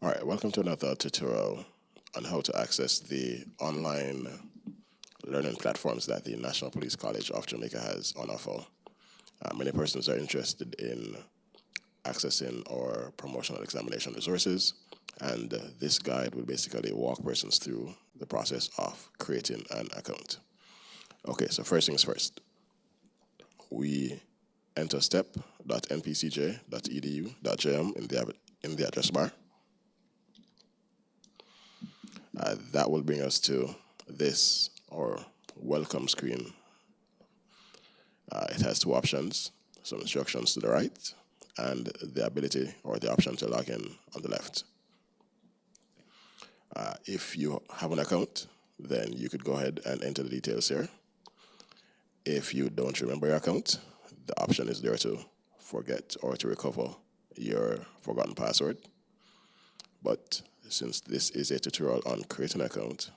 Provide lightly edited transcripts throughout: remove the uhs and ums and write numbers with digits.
Alright, welcome to another tutorial on how to access the online learning platforms that the National Police College of Jamaica has on offer. Many persons are interested in accessing our promotional examination resources, and this guide will basically walk persons through the process of creating an account. Okay, so first things first. We enter STEP.npcj.edu.jm in the address bar. That will bring us to this, our welcome screen. It has two options, some instructions to the right, and the ability or the option to log in on the left. If you have an account, then you could go ahead and enter the details here. If you don't remember your account, the option is there to forget or to recover your forgotten password. But since this is a tutorial on creating an account,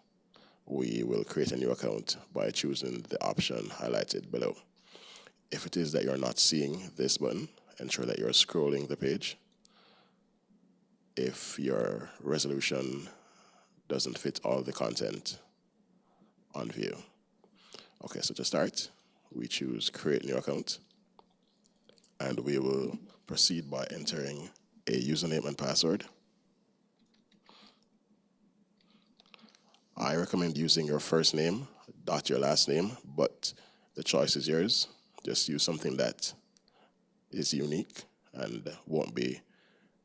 we will create a new account by choosing the option highlighted below. If it is that you're not seeing this button, ensure that you're scrolling the page. If your resolution doesn't fit all the content on view. Okay, so to start, we choose create new account, and we will proceed by entering a username and password. I recommend using your first name, dot your last name, but the choice is yours. Just use something that is unique and won't be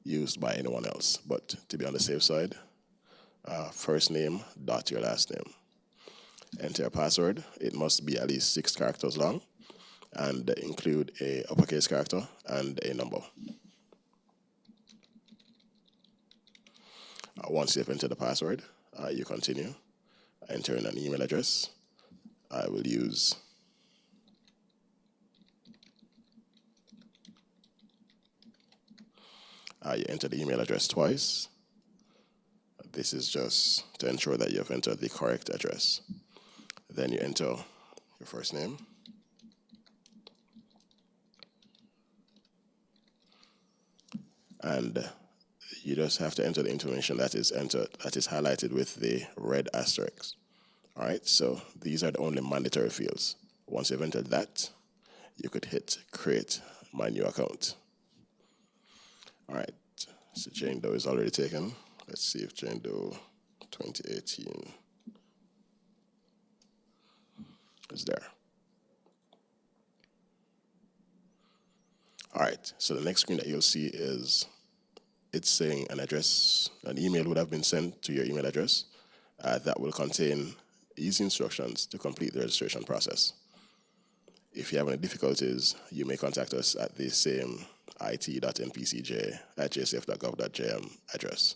used by anyone else. But to be on the safe side, first name, dot your last name. Enter a password. It must be at least 6 characters long and include a uppercase character and a number. Once you've entered the password, you continue. Enter in an email address. I will use you enter the email address twice. This is just to ensure that you have entered the correct address. Then you enter your first name. And you just have to enter the information that is highlighted with the red asterisk. All right, so these are the only mandatory fields. Once you've entered that, you could hit create my new account. All right, so Jane Doe is already taken. Let's see if Jane Doe 2018 is there. All right, so the next screen that you'll see is it's saying an email would have been sent to your email address that will contain easy instructions to complete the registration process. If you have any difficulties, you may contact us at the same it.npcj@jsf.gov.jm address.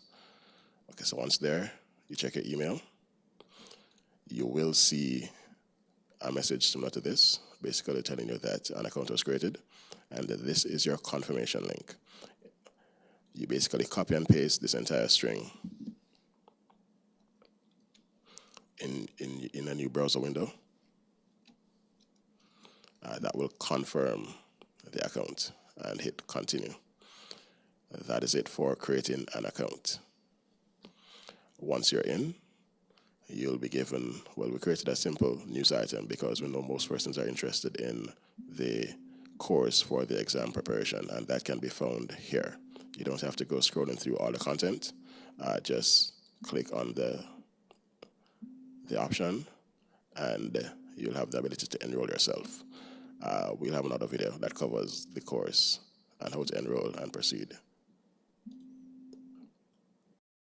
Okay, so once there, you check your email. You will see a message similar to this, basically telling you that an account was created, and that this is your confirmation link. You basically copy and paste this entire string in a new browser window. That will confirm the account and hit continue. That is it for creating an account. Once you're in, you'll be given, well, we created a simple news item because we know most persons are interested in the course for the exam preparation, and that can be found here. You don't have to go scrolling through all the content. Just click on the option, and you'll have the ability to enroll yourself. We'll have another video that covers the course and how to enroll and proceed.